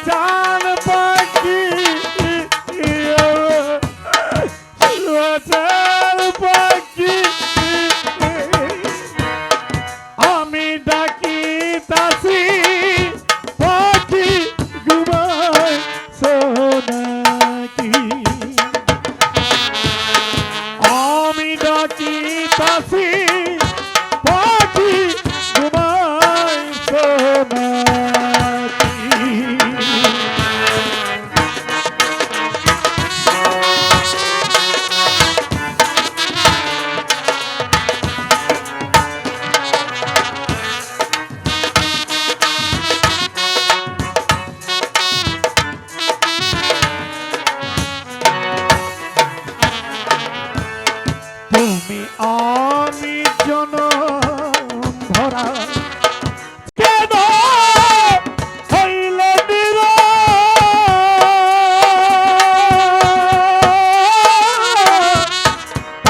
চান পাখি চান পাখি আমি ডাকি তাসি পাখি ঘুমায় সোনাকি আমি ডাকি তাসি পাখি ঘুমায় সোনাকি তুমি আমি জনম ধরা কেন হইলে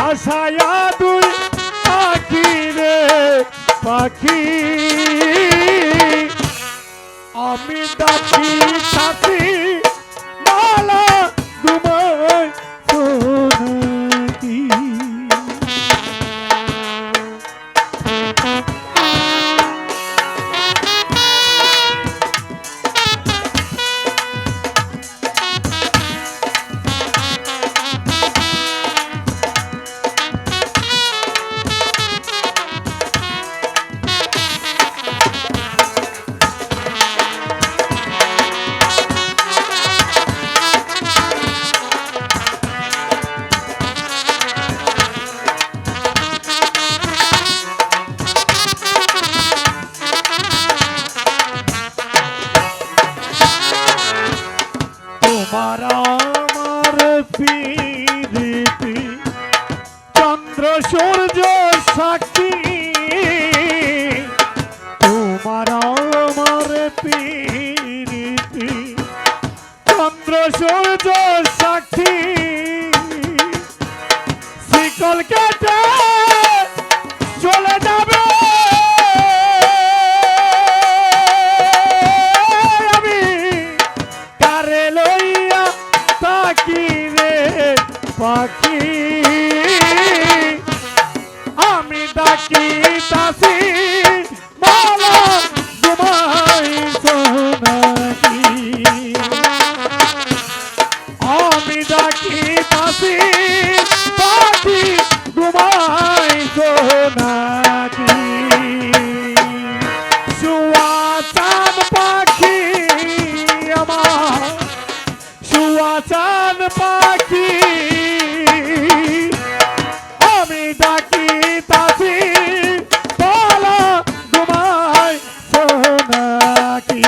আশায়া দুই পাখি রে পাখি আমি ডাকি সাথী মালা ঘুমায় সোনাকি তোমার আমার প্রীতি চন্দ্র সূর্য সাক্ষী তোমার আমার প্রীতি চন্দ্র সূর্য সাক্ষী শিকল কেটে চলে যাবে আমি কারে লইয়া তাকি রে পাখি আমি ডাকি তাসি মালা ঘুমাই সোনাকি আমি ডাকি তাসি পাখি ঘুমাই সোনাকি শুয়া চাঁদ পাখি আমার শুয়া চাঁদ পাখি আমি ডাকি তাসি মালা ঘুমাই সোনাকি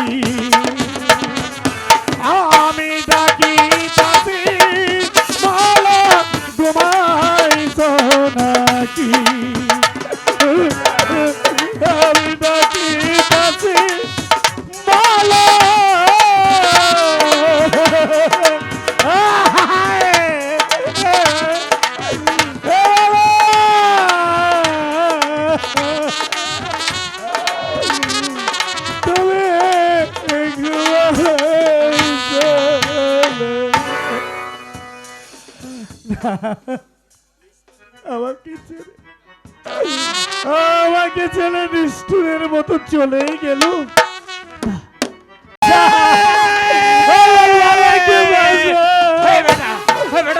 আমি ডাকি তাসি মালা ঘুমাই সোনাকি আমি ডাকি তাসি মালা আমাকে ছেলে নিষ্ঠুরের মতো চলেই গেল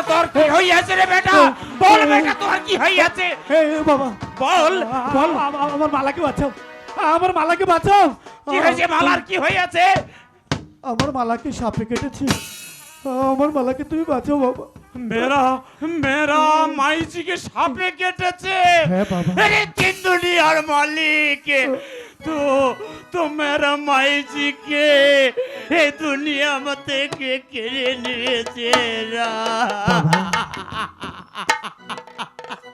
তোর কি হইয়াছে রে বেটা বল বেটা তোর কি হইয়াছে বাবা বল বল আমার মালাকে বাঁচাও আমার মালাকে বাঁচাও কি হয়েছে মালার কি হইয়াছে আমার মালাকে সাপে কেটেছে আমার মালাকে তুমি বাঁচাও বাবা मेरा मेरा माई जी के सापे केटेছে হ্যাঁ বাবা अरे तीन दुनियार मालिक तो मेरा माई जी के ये दुनिया मत के केड़े নিয়েছে রা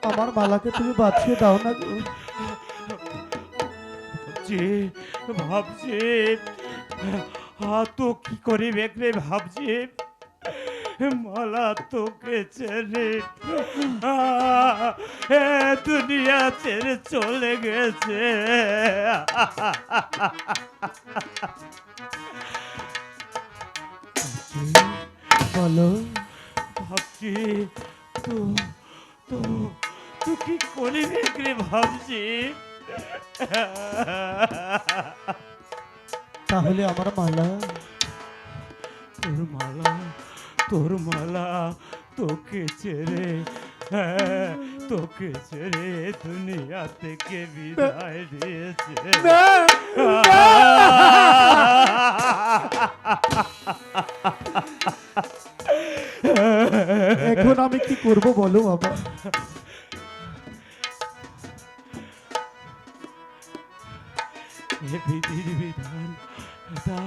আমার মালাকে তুমি বাঁচিয়ে দাও না গো যে ভাবছে তো কি করে বেকরে ভাবছে মালা তোকে ছেড়ে দুনিয়া ছেড়ে চলে গেছে বলো। ভাবছি তো তো তুই কি করবি রে ভাবছি। তাহলে আমার মালা, তোর মালা তোকে ছেড়ে, হ্যাঁ, তোকে ছেড়ে দুনিয়া থেকে বিদায় দিয়েছে। না, এখন আমি কি করব বলো বাবা। এ বিধির বিধান, এটা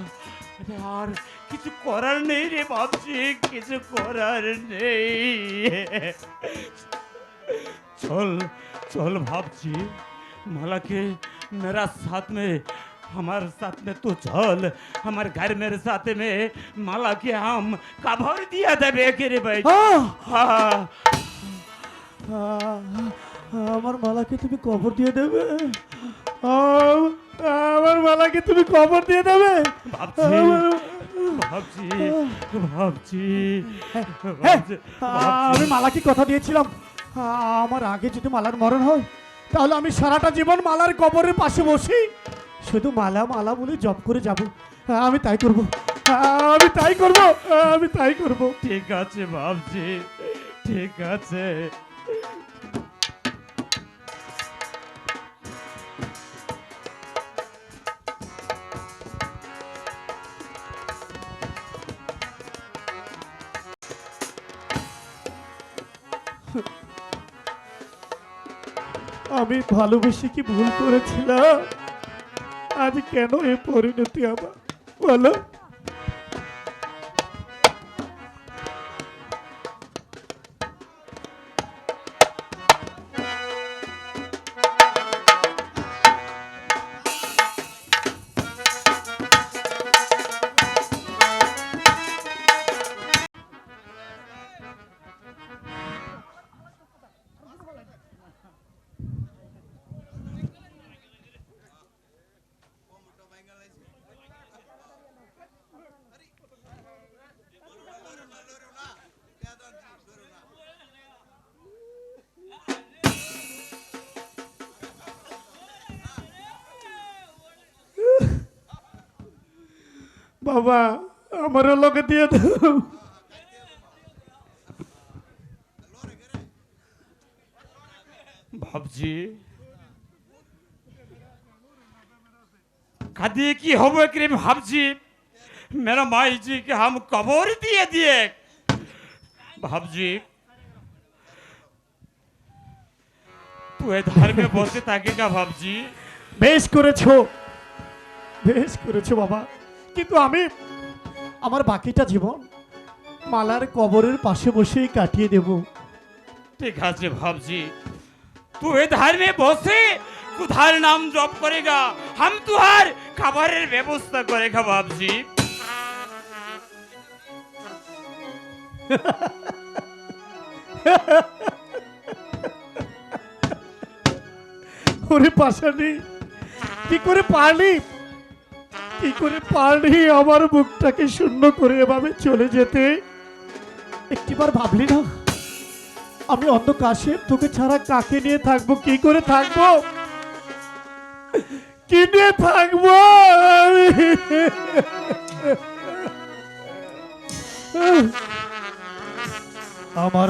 এটা আর কিছু করার নেই রে ভাবছি, কিছু করার নেই। चल चल भाबजी, माला के मेरा साथ में, हमारे साथ में तू चल, हमारे घर मेरे साथ में माला के हम कबर दिया देवे के रे भाई। हाँ আমার মালাকে তুমি কবর দিয়ে দেবে? আমার মালাকে তুমি কবর দিয়ে দেবে? भाबजी भाबजी भाबजी আমি মালাকে কথা দিয়েছিলাম, আমার আগে যদি মালার মরণ হয় তাহলে আমি সারাটা জীবন মালার কবরের পাশে বসি শুধু মালা মালা বলে জপ করে যাব। আমি তাই করব, আমি তাই করব, আমি তাই করব। ঠিক আছে ভাবছি, ঠিক আছে। আমি ভালোবেসে কি ভুল করেছিলাম? আজ কেন এই পরিণতি আমার বলো? বাবা আমারও লোকে দিয়ে দাও। भाबजी कदी की होबे कि भाबजी, मेरा माई जी के हम कबर दिए दिए। भाबजी तू इधर में बसे ताकेगा भाबजी। বেশ করেছো, বেশ করেছো বাবা, কিন্তু আমি আমার বাকিটা জীবন মালার কবরের পাশে বসেই কাটিয়ে দেব। ठीक है भाबजी, तू इधर में बसे खुदार नाम जप करेगा, हम तुहार खबरेर व्यवस्था करेगा भाबजी। ওরে পাশানি, কি করে পারলি, কি করে পারলি আমার মুখটাকে শূন্য করে এভাবে চলে যেতে? একটিবার ভাবলি না আমি অন্ধকাশে তোকে ছাড়া কাকে নিয়ে থাকবো, কি করে থাকবো, কি নিয়ে থাকবো আমি? আমার